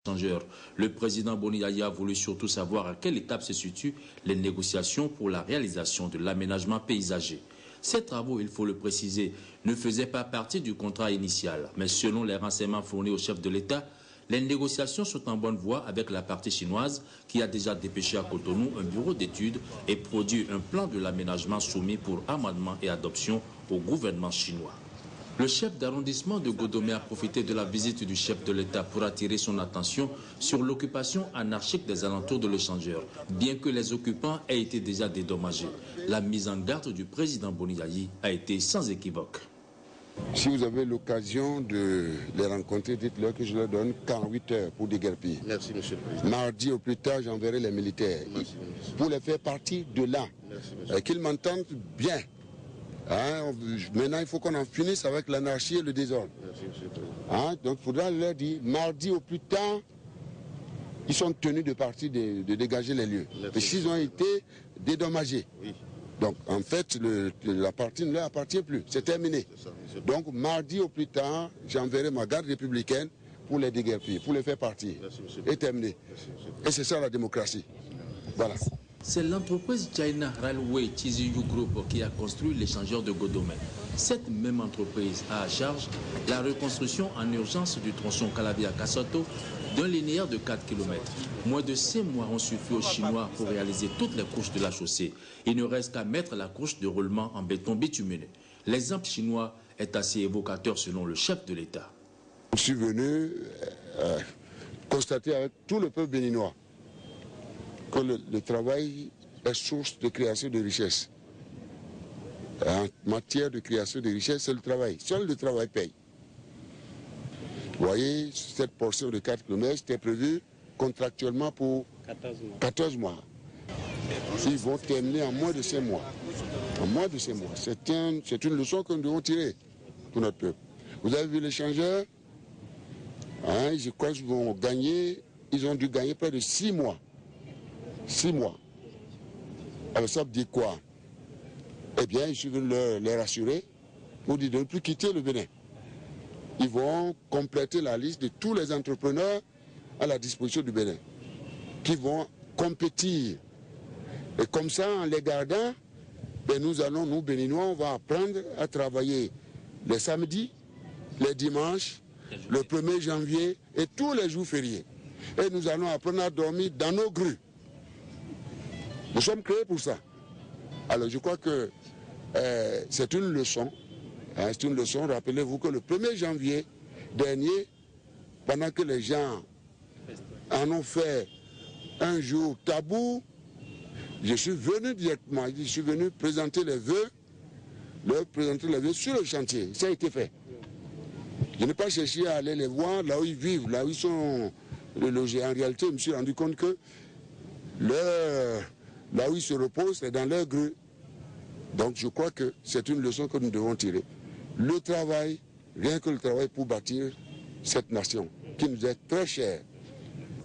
échangeurs. Le président Boni Yaya a voulu surtout savoir à quelle étape se situent les négociations pour la réalisation de l'aménagement paysager. Ces travaux, il faut le préciser, ne faisaient pas partie du contrat initial, mais selon les renseignements fournis au chef de l'État, les négociations sont en bonne voie avec la partie chinoise qui a déjà dépêché à Cotonou un bureau d'études et produit un plan de l'aménagement soumis pour amendement et adoption au gouvernement chinois. Le chef d'arrondissement de Godomé a profité de la visite du chef de l'État pour attirer son attention sur l'occupation anarchique des alentours de l'échangeur, bien que les occupants aient été déjà dédommagés. La mise en garde du président Boni Yaya a été sans équivoque. Si vous avez l'occasion de les rencontrer, dites-leur que je leur donne 48 heures pour déguerpir. Merci, monsieur le président. Mardi au plus tard, j'enverrai les militaires pour les faire partir de là. Qu'ils m'entendent bien. Hein, maintenant, il faut qu'on en finisse avec l'anarchie et le désordre. Merci, monsieur le président. Hein, donc, il faudra leur dire, mardi au plus tard, ils sont tenus de partir, de dégager les lieux. Parce qu'ils ont été dédommagés. Oui. Donc, en fait, la partie ne leur appartient plus. C'est terminé. Donc, mardi au plus tard, j'enverrai ma garde républicaine pour les déguerpir, pour les faire partir. Merci, et terminer. Et c'est ça la démocratie. Voilà. C'est l'entreprise China Railway Chiziyu Group qui a construit l'échangeur de Godomé. Cette même entreprise a à charge la reconstruction en urgence du tronçon Kalabia-Kassato d'un linéaire de 4 km. Moins de 6 mois ont suffi aux Chinois pour réaliser toutes les couches de la chaussée. Il ne reste qu'à mettre la couche de roulement en béton bituminé. L'exemple chinois est assez évocateur selon le chef de l'État. Je suis venu constater avec tout le peuple béninois que le travail est source de création de richesse. En matière de création de richesse, c'est le travail. Seul le travail paye. Vous voyez, cette portion de 4 km était prévue contractuellement pour 14 mois. Ils vont terminer en moins de 5 mois. En moins de 5 mois. C'est une leçon que nous devons tirer pour notre peuple. Vous avez vu l'échangeur, hein, je crois qu'ils vont gagner, ils ont dû gagner près de 6 mois. 6 mois. Alors ça veut dire quoi? Eh bien, je suis venu les rassurer pour dire de ne plus quitter le Bénin. Ils vont compléter la liste de tous les entrepreneurs à la disposition du Bénin, qui vont compétir. Et comme ça, en les gardant, ben nous Béninois, on va apprendre à travailler les samedis, les dimanches, le 1er janvier et tous les jours fériés. Et nous allons apprendre à dormir dans nos grues. Nous sommes créés pour ça. Alors je crois que c'est une leçon. Hein, c'est une leçon. Rappelez-vous que le 1er janvier dernier, pendant que les gens en ont fait un jour tabou, je suis venu directement, je suis venu présenter les vœux, leur présenter les vœux sur le chantier. Ça a été fait. Je n'ai pas cherché à aller les voir là où ils vivent, là où ils sont logés. En réalité, je me suis rendu compte que là où ils se reposent, c'est dans leur grue. Donc je crois que c'est une leçon que nous devons tirer. Le travail, rien que le travail pour bâtir cette nation, qui nous est très chère.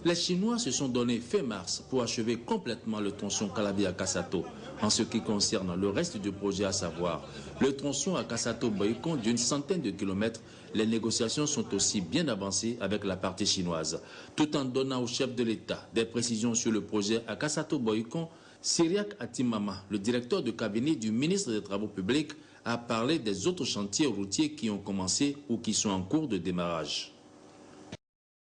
Les Chinois se sont donné fin mars pour achever complètement le tronçon Kalabia-Kassato. En ce qui concerne le reste du projet, à savoir le tronçon à Kassato-Boycon d'une centaine de kilomètres, les négociations sont aussi bien avancées avec la partie chinoise. Tout en donnant au chef de l'État des précisions sur le projet à Kassato-Boycon, Syriac Atimama, le directeur de cabinet du ministre des Travaux publics, a parlé des autres chantiers routiers qui ont commencé ou qui sont en cours de démarrage.